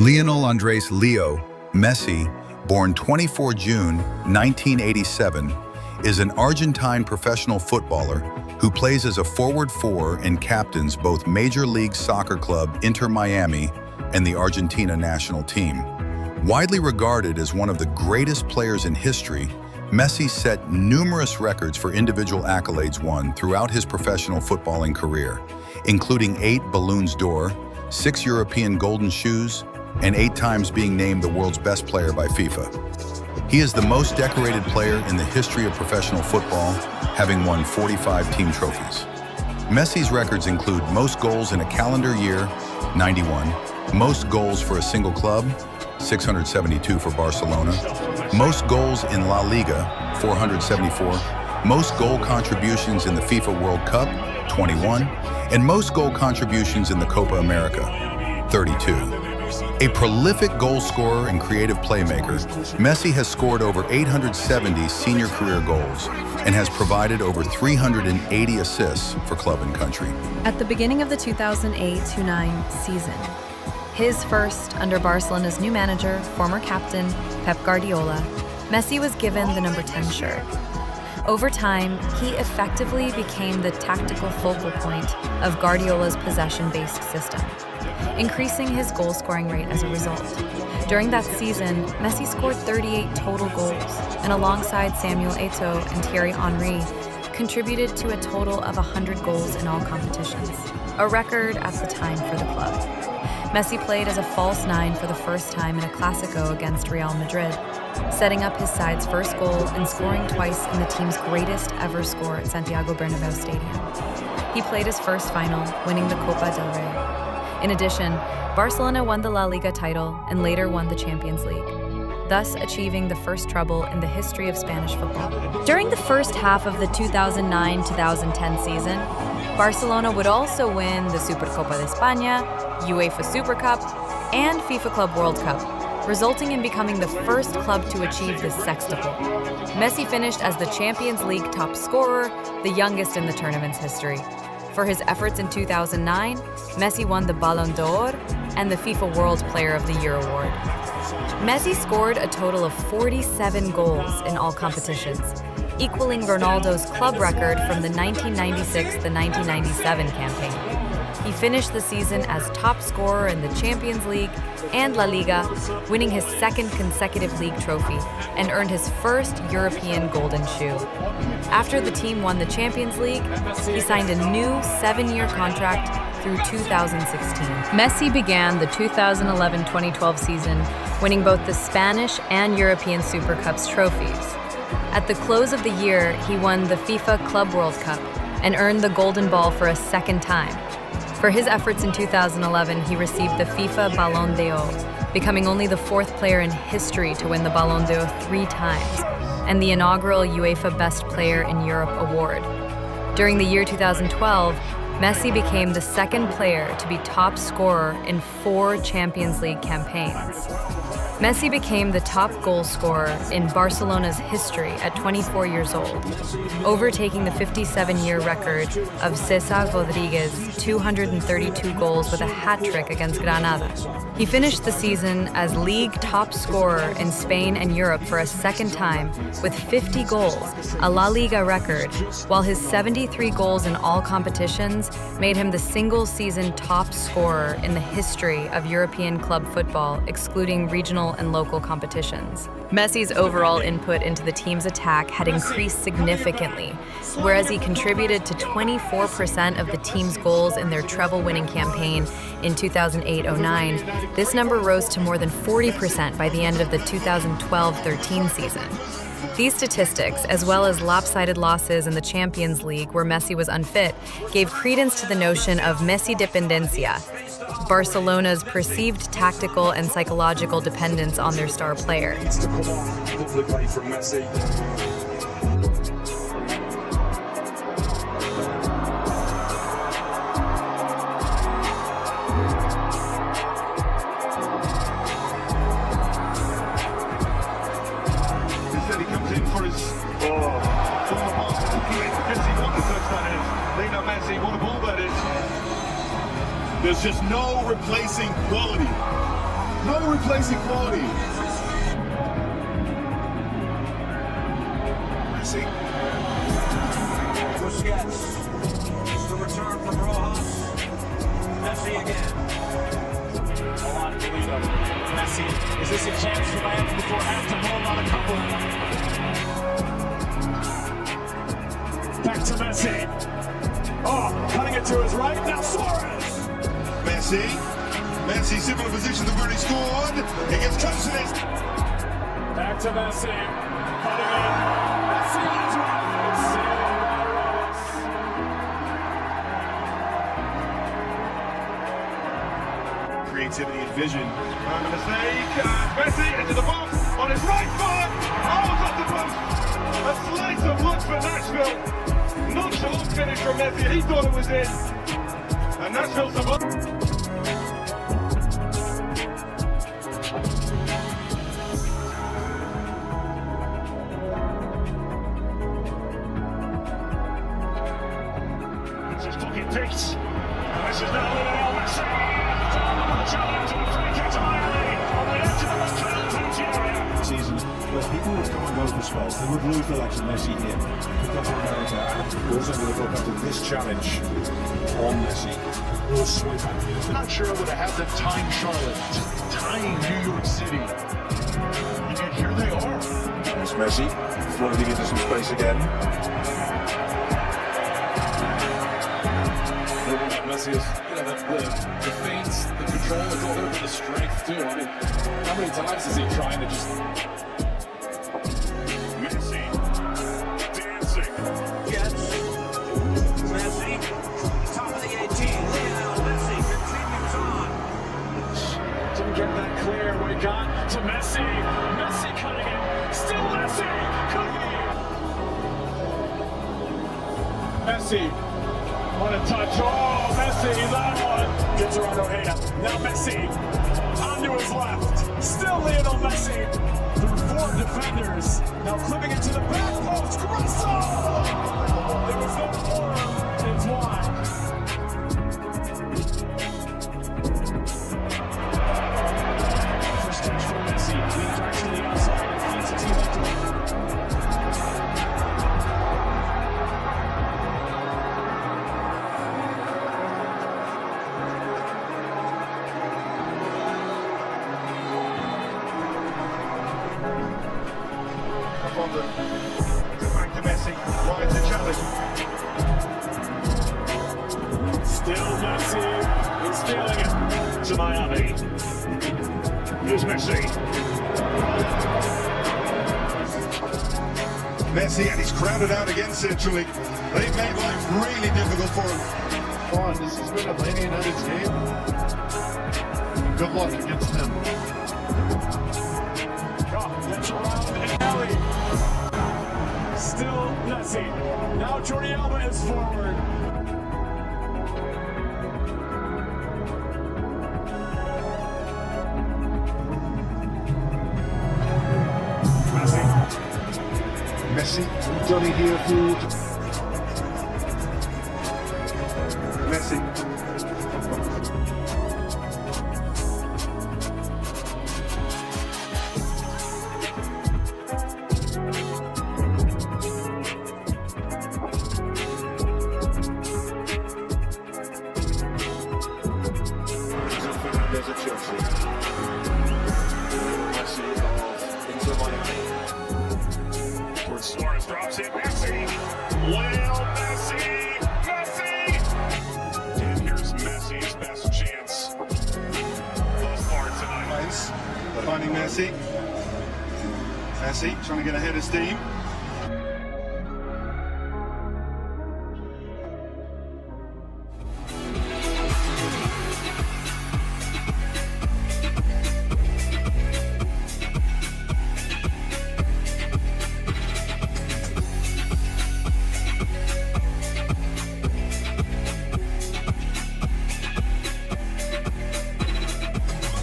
Lionel Andres Leo Messi, born 24 June 1987, is an Argentine professional footballer who plays as a forward four and captains both Major League Soccer club Inter Miami and the Argentina national team. Widely regarded as one of the greatest players in history, Messi set numerous records for individual accolades won throughout his professional footballing career, including 8 Balloons d'Or, 6 European Golden Shoes, and 8 times being named the world's best player by FIFA. He is the most decorated player in the history of professional football, having won 45 team trophies. Messi's records include most goals in a calendar year, 91, most goals for a single club, 672 for Barcelona, most goals in La Liga, 474, most goal contributions in the FIFA World Cup, 21, and most goal contributions in the Copa America, 32. A prolific goal scorer and creative playmaker, Messi has scored over 870 senior career goals and has provided over 380 assists for club and country. At the beginning of the 2008-09 season, his first under Barcelona's new manager, former captain Pep Guardiola, Messi was given the number 10 shirt. Over time, he effectively became the tactical focal point of Guardiola's possession-based system, increasing his goal-scoring rate as a result. During that season, Messi scored 38 total goals, and alongside Samuel Eto'o and Thierry Henry, contributed to a total of 100 goals in all competitions, a record at the time for the club. Messi played as a false 9 for the first time in a Clásico against Real Madrid, setting up his side's first goal and scoring twice in the team's greatest ever score at Santiago Bernabéu Stadium. He played his first final, winning the Copa del Rey. In addition, Barcelona won the La Liga title and later won the Champions League, thus achieving the first treble in the history of Spanish football. During the first half of the 2009-2010 season, Barcelona would also win the Supercopa de España, UEFA Super Cup, and FIFA Club World Cup, resulting in becoming the first club to achieve this sextuple. Messi finished as the Champions League top scorer, the youngest in the tournament's history. For his efforts in 2009, Messi won the Ballon d'Or and the FIFA World Player of the Year award. Messi scored a total of 47 goals in all competitions, equaling Ronaldo's club record from the 1996-1997 campaign. He finished the season as top scorer in the Champions League and La Liga, winning his second consecutive league trophy and earned his first European Golden Shoe. After the team won the Champions League, he signed a new 7-year contract through 2016. Messi began the 2011-2012 season winning both the Spanish and European Super Cups trophies. At the close of the year, he won the FIFA Club World Cup and earned the Golden Ball for a second time. For his efforts in 2011, he received the FIFA Ballon d'Or, becoming only the 4th player in history to win the Ballon d'Or 3 times, and the inaugural UEFA Best Player in Europe award. During the year 2012, Messi became the 2nd player to be top scorer in 4 Champions League campaigns. Messi became the top goal scorer in Barcelona's history at 24 years old, overtaking the 57-year record of César Rodríguez's 232 goals with a hat-trick against Granada. He finished the season as league top scorer in Spain and Europe for a second time with 50 goals, a La Liga record, while his 73 goals in all competitions made him the single-season top scorer in the history of European club football, excluding regional and local competitions. Messi's overall input into the team's attack had increased significantly, whereas he contributed to 24% of the team's goals in their treble-winning campaign in 2008-09. This number rose to more than 40% by the end of the 2012-13 season. These statistics, as well as lopsided losses in the Champions League where Messi was unfit, gave credence to the notion of Messi dependencia, Barcelona's perceived tactical and psychological dependence on their star player. Lionel Messi, what a ball that is. There's just no replacing quality No replacing quality. Messi. Busquets. The return from Rojas. Messi again. Alon Toledo. Messi. Is this a chance for Miami before halftime? Hold on a couple. Back to Messi. Oh, cutting it to his right. Now Suarez. Messi. Messi, similar position to where he scored. He gets close to this. Back to Messi. Cutting it. Messi is right. Creativity and vision. And a mistake. Messi into the box on his right foot. Oh, off the post. A slice of luck for Nashville. Nonchalant finish from Messi. He thought it was in. And Nashville's the ball. Picked. And this is now Lionel Messi. Challenge and free kick to Miami on the edge of the midfield penalty area. Season where people would come and go for spells, they would lose the likes of Messi here because of America, and we're also going to look after this challenge on Messi. We'll swing back. Not sure I would have had them tying Charlotte, tying New York City. And yet here they are. There's Messi floating into some space again. Messi is, the feints, the control, it's all over the strength too. I mean, how many times is he trying to just... Messi dancing. Yes. Messi. Top of the 18. Lionel Messi continues on. Didn't get that clear. We got to Messi. Messi cutting it. Still Messi. Cutting it. Messi. What a touch. Oh, Messi, he's on one. Gets around Ojeda. Now Messi. Onto his left. Still Lionel Messi. Through four defenders. Now clipping it to the back post. Russell! There was no form. It's wide. First touch from Messi. Lead back to the outside. Feeds it to the Back to Messi. Why is the challenge? Still Messi is stealing it to Miami. Here's Messi. Messi, and he's crowded out again centrally. They've made life really difficult for him. Come on, this has been a Man United's game. And good luck against them. Gets around and alley. Still Messi. Now Jordi Alba is forward. Messi, Johnny here forward. Messi. There's a Chelsea. Messi off into Miami. Towards Suarez, drops it. Messi. Lionel Messi. Messi. And here's Messi's best chance thus far tonight. Finding Messi. Messi trying to get ahead of steam.